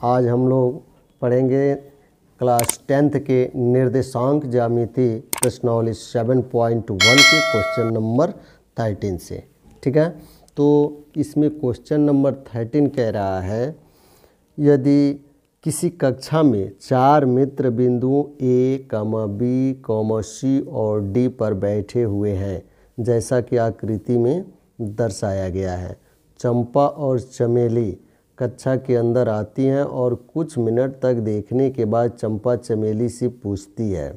आज हम लोग पढ़ेंगे क्लास 10th के निर्देशांक ज्यामिति प्रश्नावली 7.1 के क्वेश्चन नंबर 13 से। ठीक है, तो इसमें क्वेश्चन नंबर 13 कह रहा है, यदि किसी कक्षा में 4 मित्र बिंदुओं A, B, C और D पर बैठे हुए हैं, जैसा कि आकृति में दर्शाया गया है। चंपा और चमेली कक्षा के अंदर आती हैं और कुछ मिनट तक देखने के बाद चंपा चमेली से पूछती है,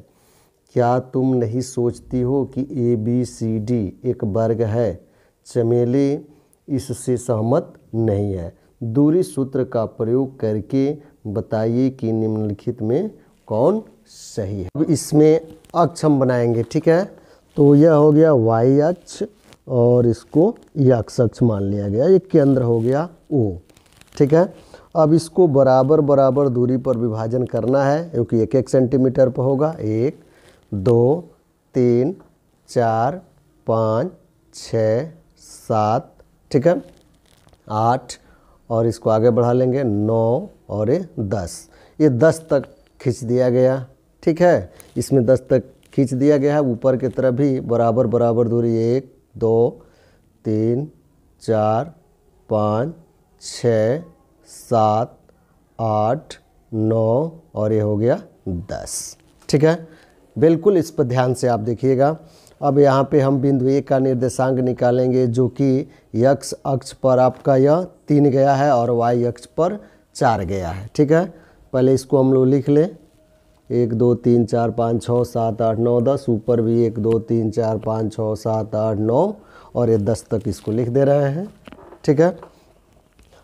क्या तुम नहीं सोचती हो कि ABCD एक वर्ग है? चमेली इससे सहमत नहीं है। दूरी सूत्र का प्रयोग करके बताइए कि निम्नलिखित में कौन सही है। अब इसमें अक्ष हम बनाएंगे। ठीक है, तो यह हो गया y अक्ष और इसको x अक्ष मान लिया गया। एक केंद्र हो गया O। ठीक है, अब इसको बराबर बराबर दूरी पर विभाजन करना है, क्योंकि 1-1 सेंटीमीटर पर होगा। 1, 2, 3, 4, 5, 6, 7, ठीक है, 8 और इसको आगे बढ़ा लेंगे 9 और ये 10। ये 10 तक खींच दिया गया। ठीक है, इसमें 10 तक खींच दिया गया है। ऊपर की तरफ भी बराबर बराबर दूरी 1, 2, 3, 4, 5, 6, 7, 8, 9 और ये हो गया 10। ठीक है, बिल्कुल इस पर ध्यान से आप देखिएगा। अब यहाँ पे हम बिंदु A का निर्देशांक निकालेंगे, जो कि x अक्ष पर आपका यह 3 गया है और y अक्ष पर 4 गया है। ठीक है, पहले इसको हम लोग लिख लें। 1, 2, 3, 4, 5, 6, 7, 8, 9, 10। ऊपर भी 1, 2, 3, 4, 5, 6, 7, 8, 9 और ये 10 तक इसको लिख दे रहे हैं। ठीक है,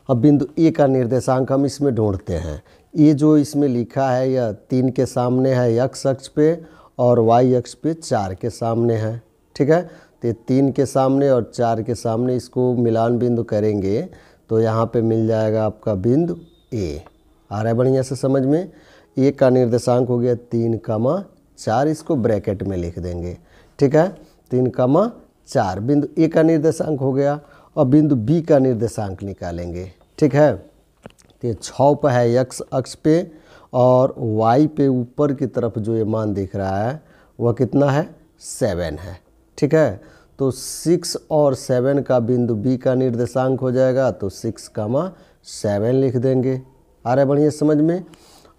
अब बिंदु A का निर्देशांक हम इसमें ढूंढते हैं। ये जो इसमें लिखा है यह 3 के सामने है x अक्ष पे और y अक्ष पे 4 के सामने है। ठीक है, तो 3 के सामने और 4 के सामने इसको मिलान बिंदु करेंगे तो यहाँ पे मिल जाएगा आपका बिंदु A। आ रहा है बढ़िया से समझ में। A का निर्देशांक हो गया 3, 4, इसको ब्रैकेट में लिख देंगे। ठीक है, 3, 4 बिंदु A का निर्देशांक हो गया। और बिंदु B का निर्देशांक निकालेंगे। ठीक है, तो 6 पर है x अक्ष पे और y पे ऊपर की तरफ जो ये मान दिख रहा है वह कितना है? 7 है। ठीक है, तो 6 और 7 का बिंदु B का निर्देशांक हो जाएगा, तो 6, 7 लिख देंगे। आ रहा है बढ़िया समझ में।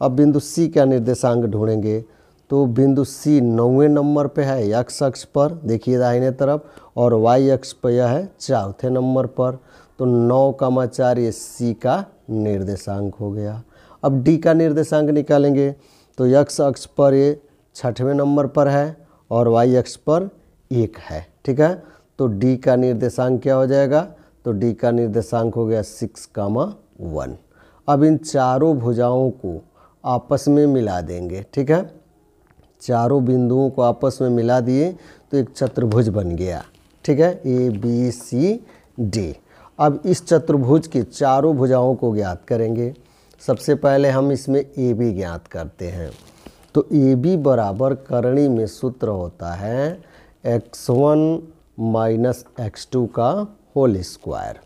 अब बिंदु C का निर्देशांक ढूंढेंगे, तो बिंदु C 9वें नंबर पे है x अक्ष पर, देखिए दाहिने तरफ, और y अक्ष पर यह है 4थे नंबर पर। तो 9, 4 ये C का निर्देशांक हो गया। अब D का निर्देशांक निकालेंगे, तो x अक्ष पर ये 6वें नंबर पर है और y अक्ष पर 1 है। ठीक है, तो D का निर्देशांक क्या हो जाएगा? तो D का निर्देशांक हो गया 6, 1। अब इन चारों भुजाओं को आपस में मिला देंगे। ठीक है, चारों बिंदुओं को आपस में मिला दिए तो एक चतुर्भुज बन गया। ठीक है, ABCD। अब इस चतुर्भुज की चारों भुजाओं को ज्ञात करेंगे। सबसे पहले हम इसमें AB ज्ञात करते हैं। तो AB बराबर करणी में सूत्र होता है x1 माइनस x2 का whole square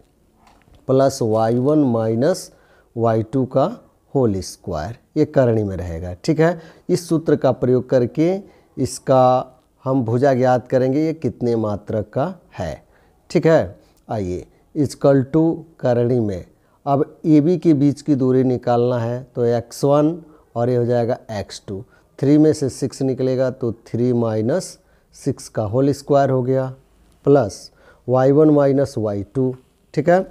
plus y1 minus y2 का होल स्क्वायर। ये करणी में रहेगा। ठीक है, इस सूत्र का प्रयोग करके इसका हम भुजा ज्ञात करेंगे, ये कितने मात्रक का है। ठीक है, आइए इक्वल टू करणी में अब AB के बीच की दूरी निकालना है, तो x1 और ये हो जाएगा x2। 3 में से 6 निकलेगा तो 3 माइनस 6 का होल स्क्वायर हो गया, प्लस y1 माइनस y2। ठीक है,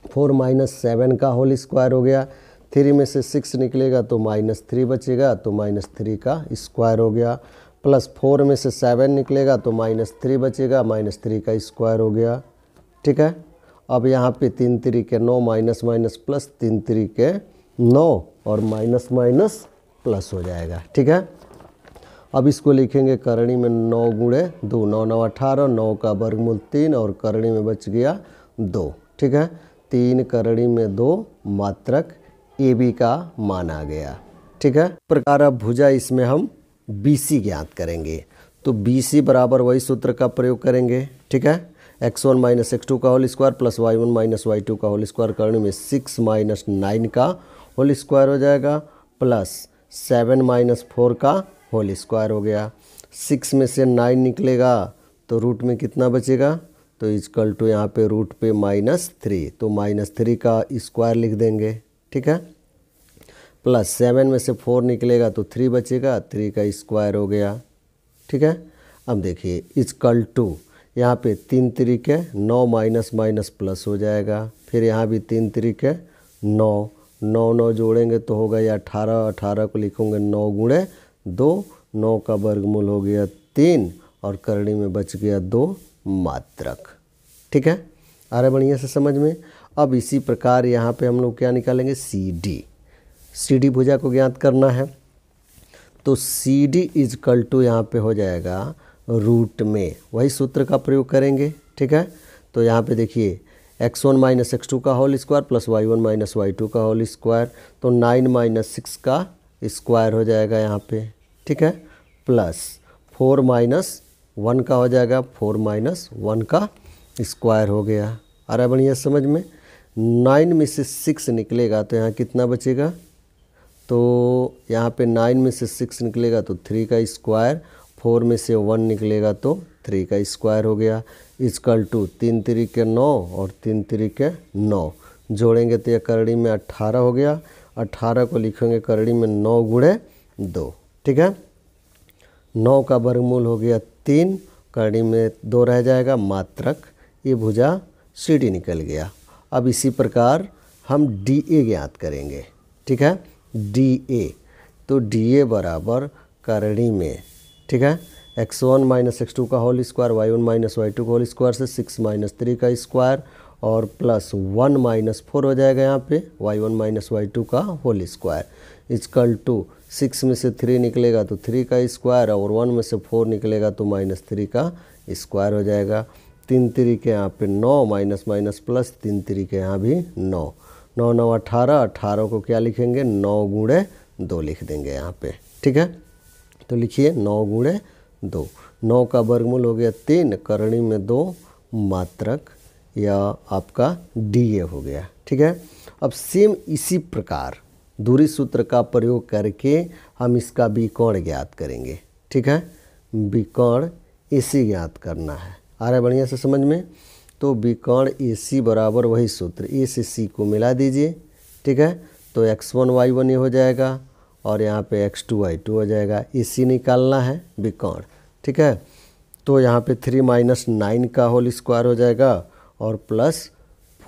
4 माइनस 7 का होल स्क्वायर हो गया। 3 में से 6 निकलेगा तो -3 बचेगा, तो -3 का स्क्वायर हो गया, प्लस 4 में से 7 निकलेगा तो -3 बचेगा, -3 का स्क्वायर हो गया। ठीक है, अब यहाँ पे 3 3 9 माइनस माइनस प्लस, 3 3 9 और माइनस माइनस प्लस हो जाएगा। ठीक है, अब इसको लिखेंगे करणी में 9 गुणे 2, 9 9 18, 9 का वर्गमूल 3 और करणी में बच गया 2। ठीक है, 3 करणी में 2 मात्रक AB का मान आ गया। ठीक है, प्रकार अब भुजा इसमें हम BC ज्ञात करेंगे। तो BC बराबर वही सूत्र का प्रयोग करेंगे। ठीक है, x1 माइनस x2 का whole square plus y1 minus y2 का होल स्क्वायर करने में 6 माइनस 9 का होल स्क्वायर हो जाएगा प्लस 7 माइनस 4 का होल स्क्वायर हो गया। 6 में से 9 निकलेगा तो रूट में कितना बचेगा, तो इजकल टू यहाँ पे रूट पे -3, तो -3 का स्क्वायर लिख देंगे, ठीक है। प्लस 7 में से 4 निकलेगा तो 3 बचेगा, 3 का स्क्वायर हो गया, ठीक है। अब देखिए इजकल टू यहाँ पे 3 तरीके 9 माइनस माइनस प्लस हो जाएगा, फिर यहाँ भी 3 तरीके 9 9 9 जोड़ेंगे तो होगा या 18, 18 को लिखूँगे 9 गुणे 2, 9 का वर्गमूल हो गया 3 और करड़ी में बच गया 2 मात्रक, ठीक है। आ रहा है बढ़िया से समझ में। अब इसी प्रकार यहाँ पे हम लोग क्या निकालेंगे, सी डी भुजा को ज्ञात करना है, तो सी डी इजकल टू यहाँ पे हो जाएगा रूट में, वही सूत्र का प्रयोग करेंगे, ठीक है। तो यहाँ पे देखिए x1 माइनस x2 का whole square plus y1 minus y2 का होल स्क्वायर, तो 9 माइनस 6 का स्क्वायर हो जाएगा यहाँ पे, ठीक है, प्लस 4 माइनस 1 का हो जाएगा, 4 माइनस 1 का स्क्वायर हो गया। आ रहा है बढ़िया समझ में। 9 में से 6 निकलेगा तो यहाँ कितना बचेगा, तो यहाँ पे 9 में से 6 निकलेगा तो 3 का स्क्वायर, 4 में से 1 निकलेगा तो 3 का स्क्वायर हो गया, इजकल टू 3 तरीके 9 और 3 तरीके 9 जोड़ेंगे तो यह करड़ी में 18 हो गया, 18 को लिखेंगे करड़ी में 9 गुणे 2, ठीक है। 9 का वर्गमूल हो गया 3, करड़ी में 2 रह जाएगा मात्रक, ये भुजा सी डी निकल गया। अब इसी प्रकार हम डी ए ज्ञात करेंगे, ठीक है, डी ए, तो डी ए बराबर करड़ी में, ठीक है, x1 माइनस x2 का whole square, y1 minus y2 का होल स्क्वायर से 6 माइनस 3 का स्क्वायर और प्लस 1 माइनस 4 हो जाएगा यहाँ पे y1 माइनस y2 का होल स्क्वायर, इजकल टू 6 में से 3 निकलेगा तो 3 का स्क्वायर और 1 में से 4 निकलेगा तो -3 का स्क्वायर हो जाएगा। 3 तरीके यहाँ पे 9 माइनस माइनस प्लस, 3 तरीके यहाँ भी 9, 9 9 18, 18 को क्या लिखेंगे 9 गुणे 2 लिख देंगे यहाँ पे, ठीक है। तो लिखिए 9 गुणे 2, 9 का वर्गमूल हो गया 3, करणी में 2 मात्रक, या आपका डी ए हो गया, ठीक है। अब सेम इसी प्रकार दूरी सूत्र का प्रयोग करके हम इसका विकर्ण ज्ञात करेंगे, ठीक है। विकर्ण AC ज्ञात करना है, आ रहा है बढ़िया से समझ में। तो विकर्ण AC बराबर वही सूत्र, A से C को मिला दीजिए, ठीक है। तो x1 y1 ये हो जाएगा और यहाँ पे x2 y2 हो जाएगा, AC निकालना है विकर्ण, ठीक है। तो यहाँ पे 3 माइनस 9 का होल स्क्वायर हो जाएगा और प्लस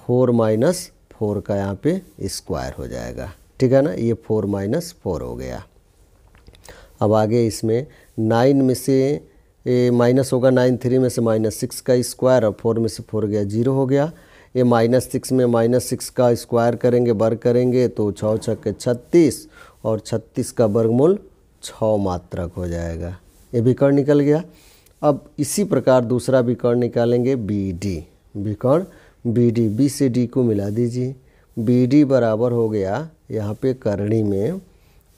4 माइनस 4 का यहाँ पे स्क्वायर हो जाएगा, ठीक है ना, ये 4 माइनस 4 हो गया। अब आगे इसमें 9 में से माइनस होगा 9, 3 में से -6 का स्क्वायर और 4 में से 4 गया 0 हो गया। ये -6 में -6 का स्क्वायर करेंगे, वर्ग करेंगे तो 6 छक्के 36 और 36 का वर्गमूल 6 मात्रक हो जाएगा, ये विकर्ण निकल गया। अब इसी प्रकार दूसरा विकर्ण निकालेंगे BD, विकर्ण BD, B से D को मिला दीजिए, BD बराबर हो गया यहाँ पे करणी में,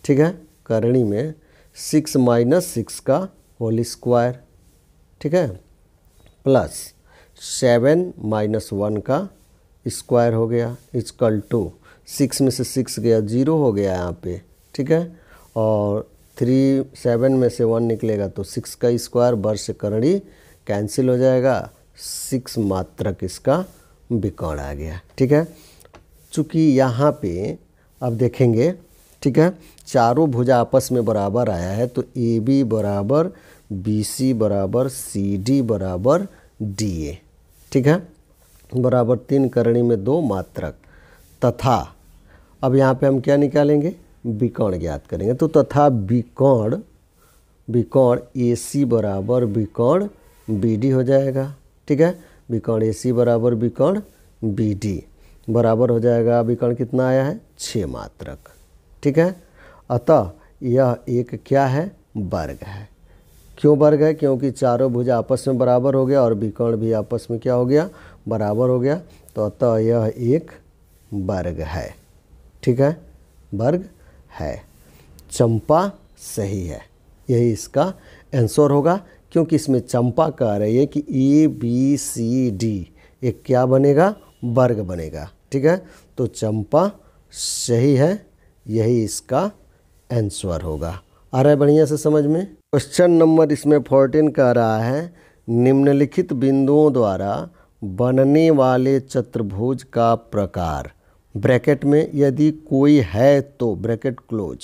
ठीक है, करणी में 6 माइनस 6 का होल स्क्वायर, ठीक है, प्लस 7 माइनस 1 का स्क्वायर हो गया, इजकल टू 6 में से 6 गया 0 हो गया यहाँ पे, ठीक है, और 7 में से 1 निकलेगा तो 6 का स्क्वायर, वर्ष से करणी कैंसिल हो जाएगा, 6 मात्रक इसका विकर्ण आ गया, ठीक है। चूँकि यहाँ पे अब देखेंगे, ठीक है, चारों भुजा आपस में बराबर आया है तो AB बराबर BC बराबर CD बराबर DA, ठीक है, बराबर 3 करणी में 2 मात्रक, तथा अब यहाँ पे हम क्या निकालेंगे विकर्ण ज्ञात करेंगे, तो तथा विकर्ण AC बराबर विकर्ण BD हो जाएगा, ठीक है, विकर्ण AC बराबर विकर्ण BD बराबर हो जाएगा, विकर्ण कितना आया है 6 मात्रक, ठीक है। अतः यह एक क्या है वर्ग है, क्यों वर्ग है, क्योंकि चारों भुजा आपस में बराबर हो गया और विकर्ण भी आपस में क्या हो गया बराबर हो गया, तो अतः यह एक वर्ग है, ठीक है, वर्ग है। चंपा सही है, यही इसका आंसर होगा। क्योंकि इसमें चंपा कह रही है कि ABCD एक क्या बनेगा, वर्ग बनेगा। ठीक है, तो चंपा सही है, यही इसका आंसर होगा। आ रहा है बढ़िया से समझ में। क्वेश्चन नंबर इसमें 14 कह रहा है निम्नलिखित बिंदुओं द्वारा बनने वाले चतुर्भुज का प्रकार, ब्रैकेट में यदि कोई है तो ब्रैकेट क्लोज,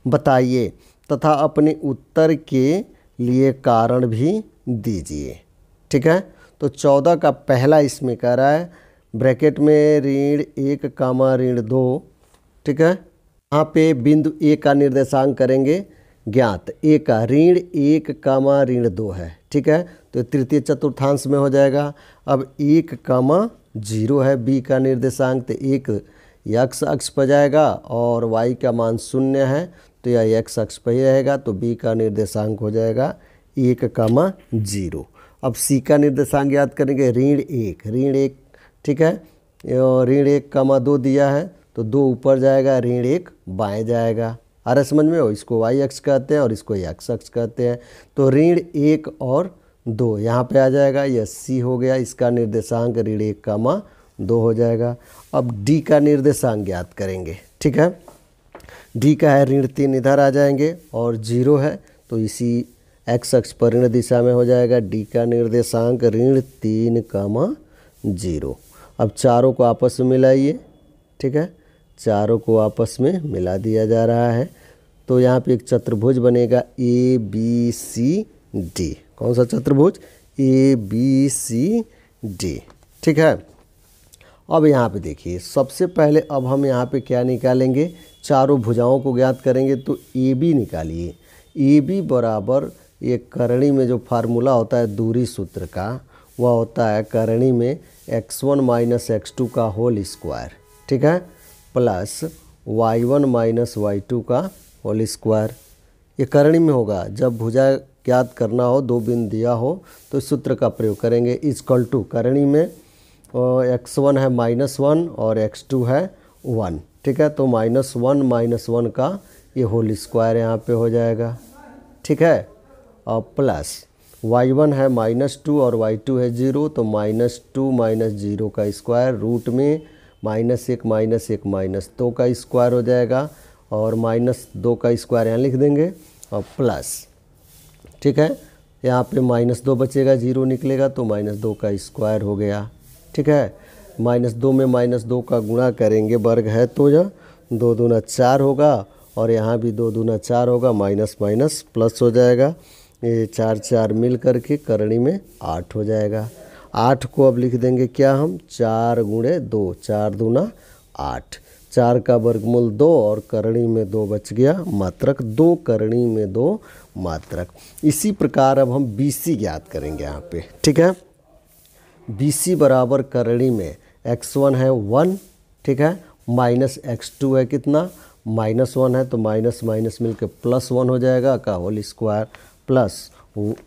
बताइए तथा अपने उत्तर के लिए कारण भी दीजिए। ठीक है, तो 14 का पहला इसमें कह रहा है ब्रैकेट में ऋण 1 कामा ऋण 2। ठीक है, यहाँ पे बिंदु ए का निर्देशांक करेंगे ज्ञात, ए का ऋण 1 कामा ऋण 2 है। ठीक है, तो तृतीय चतुर्थांश में हो जाएगा। अब 1 कामा 0 है बी का निर्देशांक, तो 1 एक्स अक्ष पर जाएगा और वाई का मान 0 है तो यह एक्स अक्ष पर ही रहेगा, तो बी का निर्देशांक हो जाएगा 1 कामा 0। अब सी का निर्देशांक याद करेंगे ऋण 1। ठीक है, ऋण 1 कामा 2 दिया है तो 2 ऊपर जाएगा, ऋण 1 बाएं जाएगा। आ रहा समझ में हो, इसको वाई अक्ष कहते हैं और इसको एक्स अक्ष कहते हैं। तो ऋण 1 और 2 यहाँ पे आ जाएगा, यह सी हो गया, इसका निर्देशांक ऋण 1 कामा 2 हो जाएगा। अब डी का निर्देशांक ज्ञात करेंगे। ठीक है, डी का है ऋण 3, इधर आ जाएंगे और 0 है तो इसी एक्स अक्ष पर ऋण दिशा में हो जाएगा। डी का निर्देशांक ऋण 3 कामा 0। अब चारों को आपस में मिलाइए। ठीक है, चारों को आपस में मिला दिया जा रहा है तो यहाँ पे एक चतुर्भुज बनेगा ABCD। कौन सा चतुर्भुज, ABCD। ठीक है, अब यहाँ पे देखिए सबसे पहले अब हम यहाँ पे क्या निकालेंगे, चारों भुजाओं को ज्ञात करेंगे। तो AB निकालिए, AB बराबर ये करणी में जो फार्मूला होता है दूरी सूत्र का, वह होता है करणी में x1 माइनस x2 का होल स्क्वायर। ठीक है, प्लस y1 माइनस y2 का होल स्क्वायर। ये करणी में होगा, जब भुजा ज्ञात करना हो, 2 बिंदु दिया हो तो इस सूत्र का प्रयोग करेंगे। इक्वल टू करणी में x1 है -1 और x2 है 1। ठीक है, तो -1 का ये होल स्क्वायर यहाँ पे हो जाएगा। ठीक है, और प्लस y1 है -2 और y2 है 0, तो -2 माइनस 0 का स्क्वायर, रूट में -1 -2 का स्क्वायर हो जाएगा और -2 का स्क्वायर यहाँ लिख देंगे और प्लस। ठीक है, यहाँ पे -2 बचेगा, 0 निकलेगा तो -2 का स्क्वायर हो गया। ठीक है, -2 में -2 का गुणा करेंगे, वर्ग है तो यह 2 दूना 4 होगा और यहाँ भी 2 दूना 4 होगा, माइनस माइनस प्लस हो जाएगा। ये 4 4 मिल करके करणी में 8 हो जाएगा। 8 को अब लिख देंगे क्या हम, 4 गुणे 2, 4 दूना 8, 4 का वर्गमूल 2 और करणी में 2 बच गया मात्रक, 2 करणी में 2 मात्रक। इसी प्रकार अब हम BC ज्ञात करेंगे यहाँ पे। ठीक है, BC बराबर करणी में x1 है 1। ठीक है, माइनस x2 है कितना, -1 है तो माइनस माइनस मिलकर +1 हो जाएगा का होल स्क्वायर, प्लस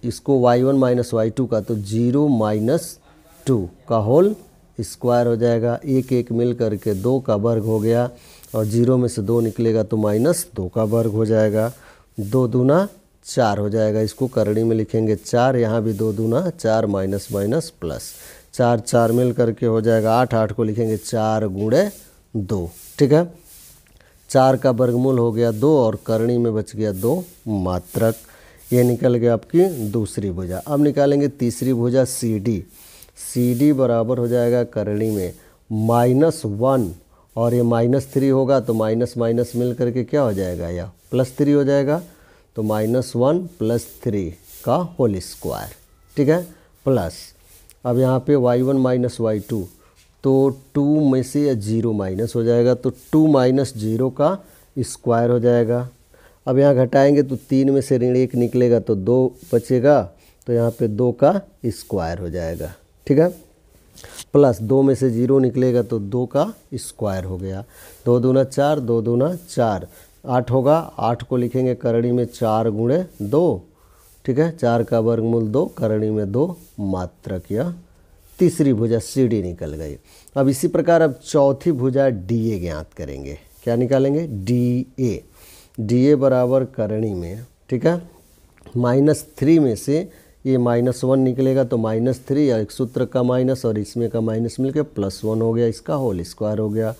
इसको y1 माइनस y2 का तो 0 - 2 का होल स्क्वायर हो जाएगा। 1 1 मिल करके 2 का वर्ग हो गया और 0 में से 2 निकलेगा तो -2 का वर्ग हो जाएगा। 2 दूना 4 हो जाएगा, इसको करणी में लिखेंगे 4, यहाँ भी 2 दूना 4 माइनस माइनस प्लस, 4 4 मिल करके हो जाएगा 8, 8 को लिखेंगे 4 गुणे 2। ठीक है, 4 का वर्गमूल हो गया 2 और करणी में बच गया 2 मात्रक। ये निकल गया आपकी दूसरी भुजा। अब निकालेंगे तीसरी भुजा CD। CD बराबर हो जाएगा करणी में -1 और ये -3 होगा तो माइनस माइनस मिल करके क्या हो जाएगा, या +3 हो जाएगा, तो -1 + 3 का होल स्क्वायर। ठीक है, प्लस अब यहाँ पे y1 माइनस y2, तो 2 में से 0 माइनस हो जाएगा तो 2 - 0 का स्क्वायर हो जाएगा। अब यहाँ घटाएंगे तो 3 में से ऋण 1 निकलेगा तो 2 बचेगा, तो यहाँ पे 2 का स्क्वायर हो जाएगा। ठीक है, प्लस 2 में से 0 निकलेगा तो 2 का स्क्वायर हो गया। 2 दूना 4, 2 दूना 4, 8 होगा, 8 को लिखेंगे करणी में 4 गुणे 2। ठीक है, 4 का वर्गमूल 2, करणी में 2 मात्रक। यह तीसरी भुजा CD निकल गई। अब इसी प्रकार अब चौथी भुजा DA ज्ञात करेंगे। क्या निकालेंगे, DA बराबर करणी में, ठीक है, -3 में से ये -1 निकलेगा तो -3 और एक सूत्र का माइनस और इसमें का माइनस मिलके +1 हो गया, इसका होल स्क्वायर हो गया,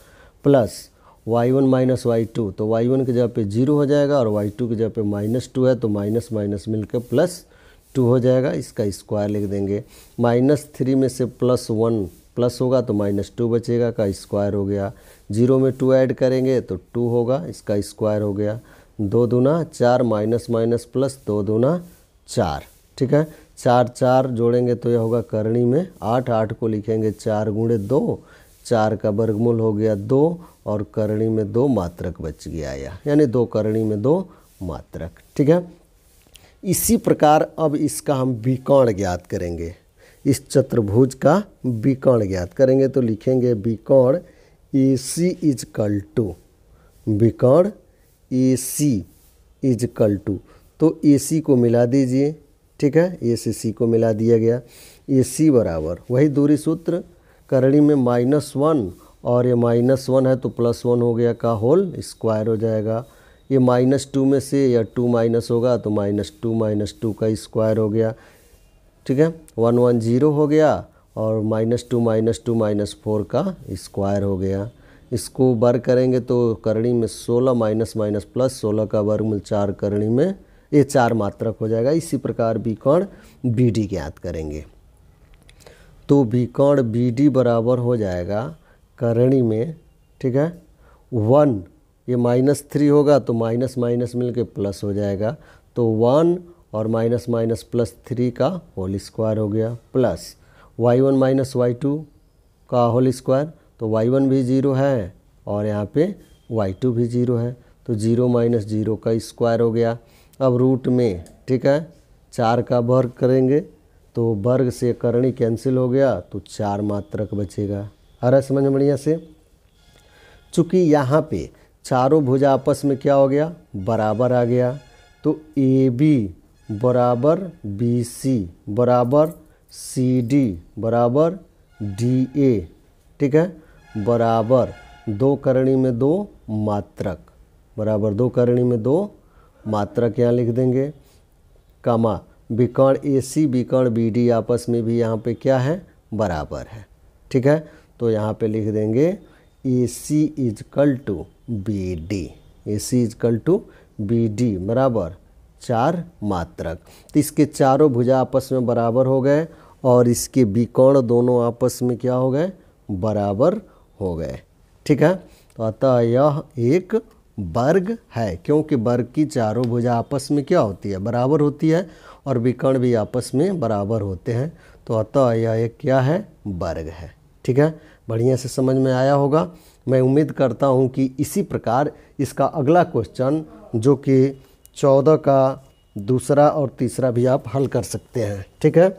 प्लस y1 माइनस y2, तो y1 की जगह पे 0 हो जाएगा और y2 की जगह पे -2 है तो माइनस माइनस मिलकर +2 हो जाएगा, इसका स्क्वायर लिख देंगे। -3 में से +1 प्लस होगा तो -2 बचेगा, का स्क्वायर हो गया। 0 में 2 ऐड करेंगे तो 2 होगा, इसका स्क्वायर हो गया। 2 दूना 4 माइनस माइनस प्लस 2 दूना 4, ठीक है। 4 4 जोड़ेंगे तो यह होगा करणी में 8, 8 को लिखेंगे 4 गुणे 2, 4 का वर्गमूल हो गया 2 और करणी में 2 मात्रक बच गया, यानी 2 करणी में 2 मात्रक, ठीक है। इसी प्रकार अब इसका हम विकर्ण ज्ञात करेंगे, इस चतुर्भुज का विकर्ण ज्ञात करेंगे तो लिखेंगे विकर्ण AC इजकल टू, विकर्ण AC इजकल टू, तो AC को मिला दीजिए, ठीक है। A से C को मिला दिया गया। AC बराबर वही दूरी सूत्र, करणी में -1 और ये -1 है तो +1 हो गया, का होल स्क्वायर हो जाएगा। ये -2 में से या 2 माइनस होगा तो -2 का स्क्वायर हो गया, ठीक है। 1 1 0 हो गया और -2 -4 का स्क्वायर हो गया। इसको वर्ग करेंगे तो करणी में 16 माइनस माइनस प्लस 16 का वर्गमूल 4 करणी में ये 4 मात्रक हो जाएगा। इसी प्रकार विकर्ण BD ज्ञात करेंगे तो विकर्ण BD बराबर हो जाएगा करणी में, ठीक है, 1, ये -3 होगा तो माइनस माइनस मिलके प्लस हो जाएगा, तो 1 और माइनस माइनस +3 का होल स्क्वायर हो गया, प्लस y1 माइनस y2 का होल स्क्वायर, तो y1 भी 0 है और यहाँ पे y2 भी 0 है, तो 0 माइनस 0 का स्क्वायर हो गया। अब रूट में, ठीक है, 4 का वर्ग करेंगे तो वर्ग से करणी कैंसिल हो गया तो 4 मात्रक बचेगा। आ रहा है समझ में बढ़िया से। चूँकि यहाँ पे चारों भुजा आपस में क्या हो गया, बराबर आ गया, तो AB बराबर BC बराबर CD बराबर DA, ठीक है, बराबर 2 करणी में 2 मात्रक, बराबर 2 करणी में 2 मात्रक यहाँ लिख देंगे, कामा विकर्ण AC विकर्ण BD आपस में भी यहाँ पे क्या है, बराबर है, ठीक है। तो यहाँ पे लिख देंगे AC is equal to BD, AC is equal to BD बराबर 4 मात्रक। तो इसके चारों भुजा आपस में बराबर हो गए और इसके विकर्ण दोनों आपस में क्या हो गए, बराबर हो गए, ठीक है। तो अतः यह एक वर्ग है, क्योंकि वर्ग की चारों भुजा आपस में क्या होती है, बराबर होती है और विकर्ण भी आपस में बराबर होते हैं, तो अतः यह एक क्या है, वर्ग है, ठीक है। बढ़िया से समझ में आया होगा। मैं उम्मीद करता हूँ कि इसी प्रकार इसका अगला क्वेश्चन जो कि 14 का दूसरा और तीसरा भी आप हल कर सकते हैं, ठीक है।